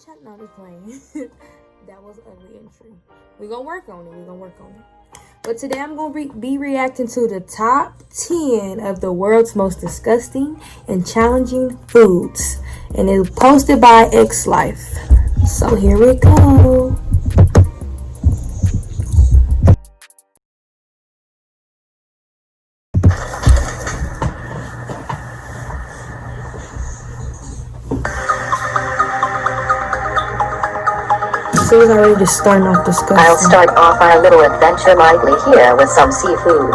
check. No, just playing. That was ugly entry. We're gonna work on it. But today I'm gonna be reacting to the top 10 of the world's most disgusting and challenging foods, and it's posted by X Life. So here we go. So it's already just starting off disgusting. I'll start off our little adventure lightly here with some seafood.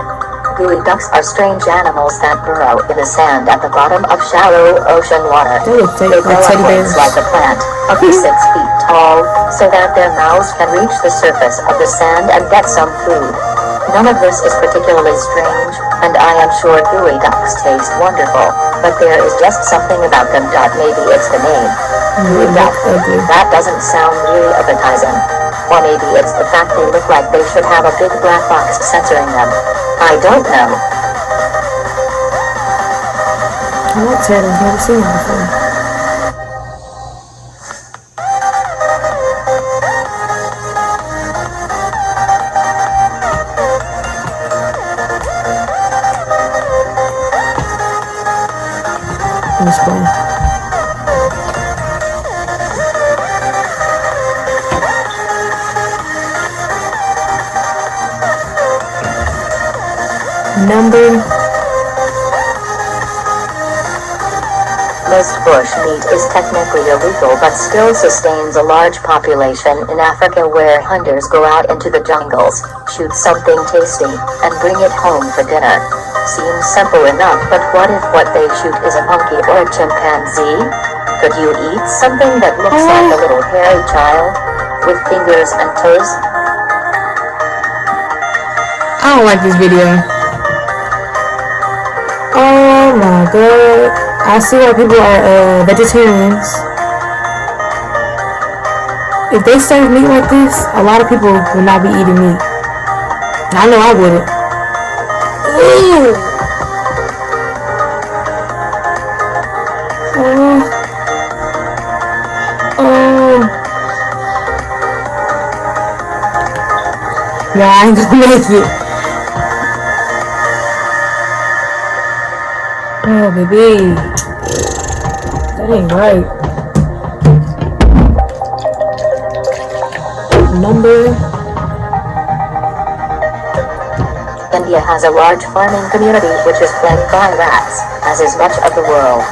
Gooey ducks are strange animals that burrow in the sand at the bottom of shallow ocean water. They grow up wings like a plant, up to 6 feet tall, so that their mouths can reach the surface of the sand and get some food. None of this is particularly strange, and I am sure gooey ducks taste wonderful, but there is just something about them. Maybe it's the name. Gooey duck. That doesn't sound really appetizing. Or maybe it's the fact they look like they should have a big black box censoring them. I don't know. I like turtles, never seen them before. Let's play. Most bush meat is technically illegal but still sustains a large population in Africa, where hunters go out into the jungles, shoot something tasty, and bring it home for dinner. Seems simple enough, but what if what they shoot is a monkey or a chimpanzee? Could you eat something that looks like a little hairy child, with fingers and toes? I don't like this video. Oh my god. I see why people are vegetarians. If they serve meat like this, a lot of people would not be eating meat. I know I wouldn't. Ew. Yeah, I ain't gonna make it. Oh, baby. That ain't right. India has a large farming community which is plagued by rats, as is much of the world.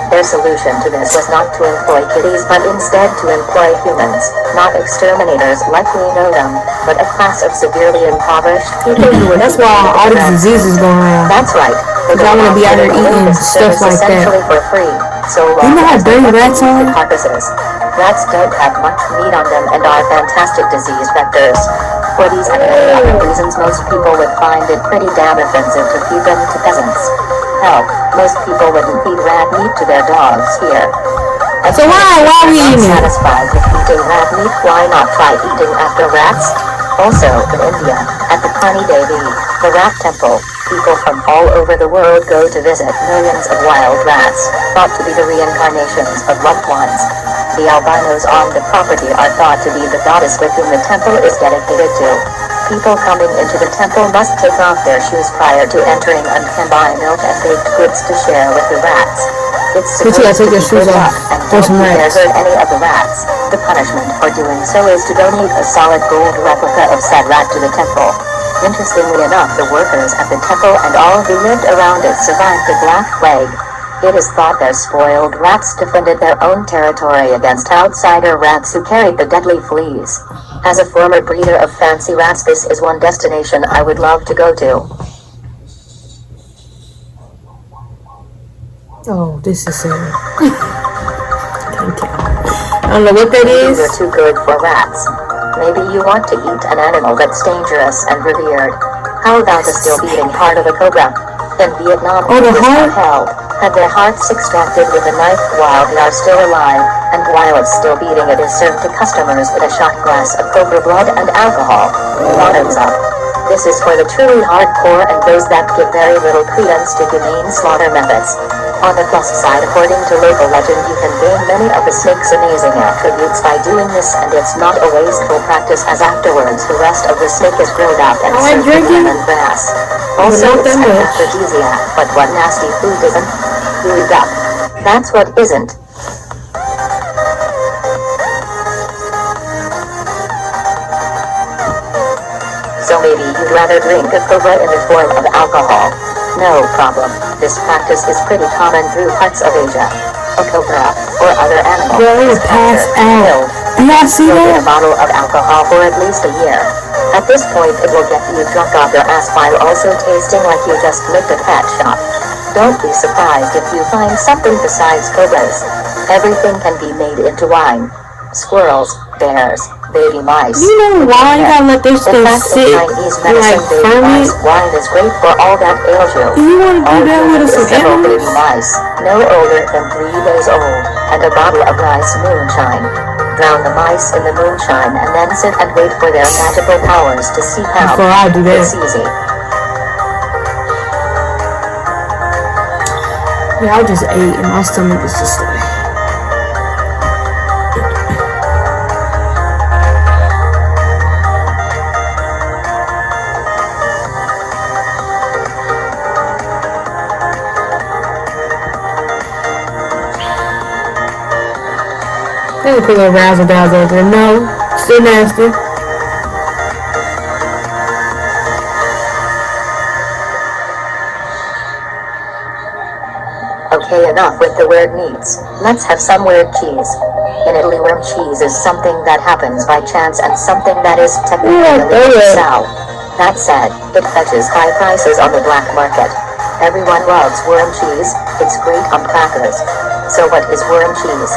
Their solution to this was not to employ kitties but instead to employ humans, not exterminators like we know them, but a class of severely impoverished people who That's why all these diseases going around. That's right. Because I want to be out there eating stuff like that. For free, so you know how dirty rats are? Carcasses. Rats don't have much meat on them and are fantastic disease vectors. For these and many other reasons, most people would find it pretty damn offensive to feed them to peasants. Hell, most people wouldn't feed rat meat to their dogs here. So why are we eating it? Satisfied with eating rat meat, why not try eating after rats? Also, in India, at the Pani Devi, the rat temple, people from all over the world go to visit millions of wild rats, thought to be the reincarnations of loved ones. The albinos on the property are thought to be the goddess with whom the temple is dedicated to. People coming into the temple must take off their shoes prior to entering and can buy milk and baked goods to share with the rats. It's supposed to be good luck and don't hurt any of the rats. The punishment for doing so is to donate a solid gold replica of said rat to the temple. Interestingly enough, the workers at the temple and all who lived around it survived the Black Plague. It is thought their spoiled rats defended their own territory against outsider rats who carried the deadly fleas. As a former breeder of fancy rats, this is one destination I would love to go to. Oh, this is I don't know what that is. These are too good for rats. Maybe you want to eat an animal that's dangerous and revered. How about the still beating heart of a cobra? In Vietnam, the heart? Held, had their hearts extracted with a knife while they are still alive, and while it's still beating, it is served to customers with a shot glass of cobra blood and alcohol. Bottoms up. This is for the truly hardcore and those that give very little credence to humane slaughter methods. On the plus side, according to local legend, you can gain many many of the snake's amazing attributes by doing this, and it's not a wasteful practice, as afterwards the rest of the snake is grilled up and served with lemon grass. Also, it's an aphrodisiac, but what nasty food isn't? Gooey duck. That's what isn't. So maybe you'd rather drink a cobra in the form of alcohol. No problem. This practice is pretty common through parts of Asia. A cobra or other animal is captured, killed, filled in a bottle of alcohol for at least a year. At this point, it will get you drunk off your ass while also tasting like you just licked a pet shop. Don't be surprised if you find something besides cobras. Everything can be made into wine. Squirrels, bears, baby mice. You know why you gotta let this stuff sit like ferment? Wine is great for all that ails you. You wanna do that with some several baby animals? mice, no older than 3 days old, and a bottle of nice moonshine. Drown the mice in the moonshine and then sit and wait for their magical powers to seep out. Before I do that. It's easy. Yeah, I just ate and my stomach is just like. Let me put a little razzle dazzle over there. No, still nasty. Okay, enough with the weird meats. Let's have some weird cheese. In Italy, worm cheese is something that happens by chance and something that is technically illegal to sell. That said, it fetches high prices on the black market. Everyone loves worm cheese. It's great on crackers. So what is worm cheese?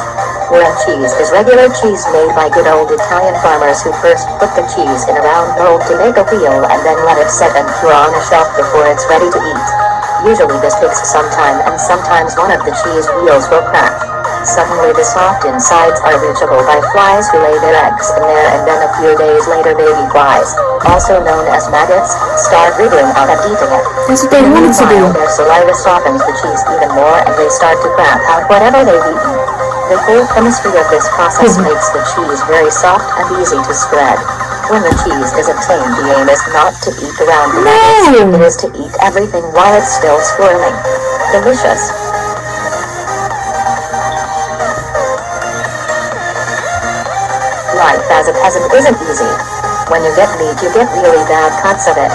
Worm cheese is regular cheese made by good old Italian farmers who first put the cheese in a round mold to make a wheel and then let it set and cure on a shelf before it's ready to eat. Usually this takes some time, and sometimes one of the cheese wheels will crack. Suddenly the soft insides are reachable by flies who lay their eggs in there, and then a few days later baby flies, also known as maggots, start wriggling out and eating it. That's what they wanted to do. Their saliva softens the cheese even more and they start to crap out whatever they've eaten. The whole chemistry of this process makes the cheese very soft and easy to spread. When the cheese is obtained, the aim is not to eat around the maggots, it is to eat everything while it's still swirling. Delicious. Life as a peasant isn't easy. When you get meat, you get really bad cuts of it.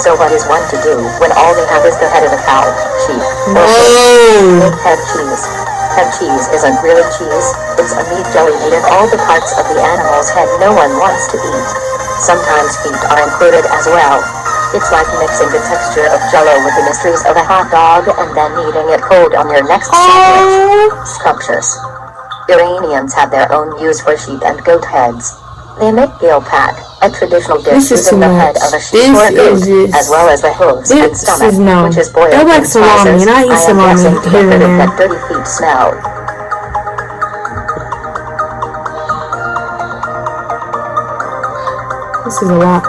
So what is one to do when all they have is the head of a cow, sheep, or pig? Head cheese. Head cheese isn't really cheese, it's a meat jelly made of all the parts of the animal's head no one wants to eat. Sometimes feet are included as well. It's like mixing the texture of jello with the mysteries of a hot dog and then eating it cold on your next sandwich. Scrumptious. Iranians have their own use for sheep and goat heads. They make gilpak, a traditional dish using the head of a sheep or a goat, as well as the hooves and stomach, which is boiled in spices. I am guessing to get rid of that dirty feet smell. This is a lot.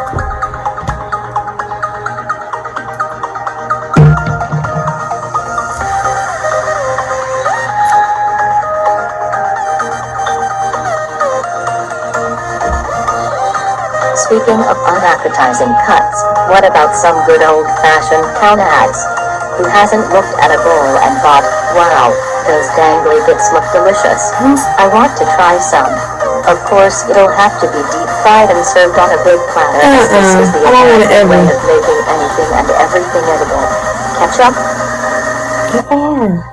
Speaking of unappetizing cuts, what about some good old-fashioned cow nags? Who hasn't looked at a bowl and thought, wow, those dangly bits look delicious. I want to try some. Of course, it'll have to be deep-fried and served on a big platter, as this is the American way of making anything and everything edible. Ketchup? They are.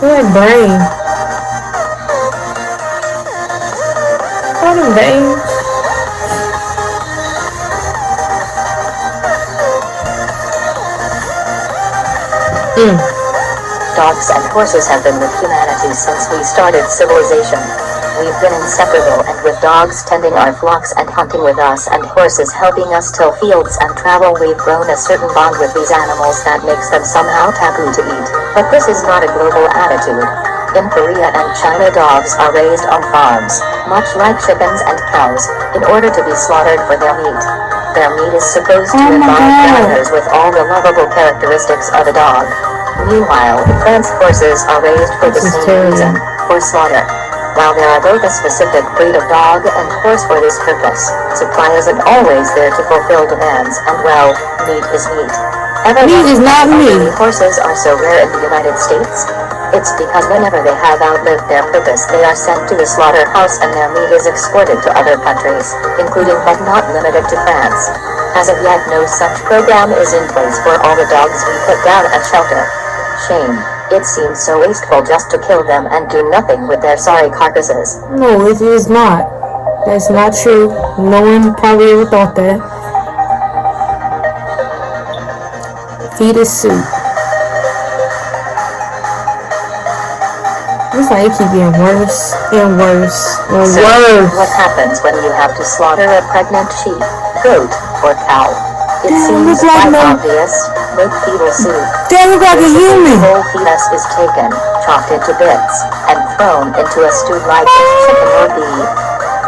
Good brain. All them veins. Dogs and horses have been with humanity since we started civilization. We've been inseparable, and with dogs tending our flocks and hunting with us and horses helping us till fields and travel, we've grown a certain bond with these animals that makes them somehow taboo to eat. But this is not a global attitude. In Korea and China, dogs are raised on farms, much like chickens and cows, in order to be slaughtered for their meat. Their meat is supposed to embody characters with all the lovable characteristics of a dog. Meanwhile, in France, horses are raised for the same reason, for slaughter. While there are both a specific breed of dog and horse for this purpose, supply isn't always there to fulfill demands, and well, meat is meat. Meat is not meat. Horses are so rare in the United States. It's because whenever they have outlived their purpose, they are sent to the slaughterhouse and their meat is exported to other countries, including but not limited to France. As of yet, no such program is in place for all the dogs we put down at shelter. Shame. It seems so wasteful just to kill them and do nothing with their sorry carcasses. No, it is not. That's not true. No one probably ever thought that. Fetus soup. It's like it keep getting worse and worse and So, worse. what happens when you have to slaughter a pregnant sheep, goat, or cow? It seems look like quite no- obvious. Make fetal soup. They look like a human. The whole fetus is taken, chopped into bits, and thrown into a stew like chicken or beef.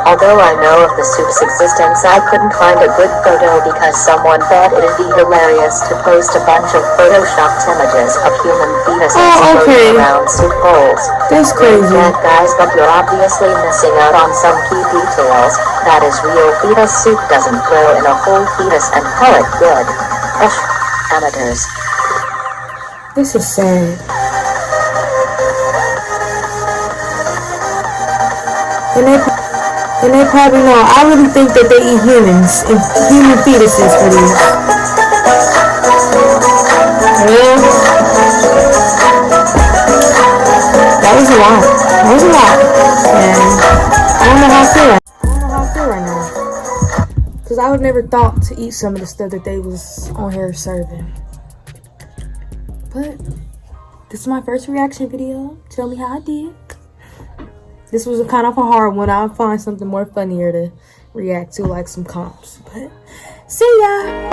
Although I know of the soup's existence, I couldn't find a good photo because someone thought it'd be hilarious to post a bunch of photoshopped images of human fetuses floating around soup bowls. That's crazy. Yeah, guys, but you're obviously missing out on some key details. That is, real fetus soup doesn't throw in a whole fetus and call it good. Ugh, amateurs. This is sad. And they probably know. I really think that they eat humans and human fetuses for these. Well, that was a lot. That was a lot. And I don't know how I feel. I don't know how I feel right now. Because I would never thought to eat some of the stuff that they was on here serving. But this is my first reaction video. Tell me how I did. This was a kind of a hard one. I'll find something more funnier to react to, like some comps. But see ya!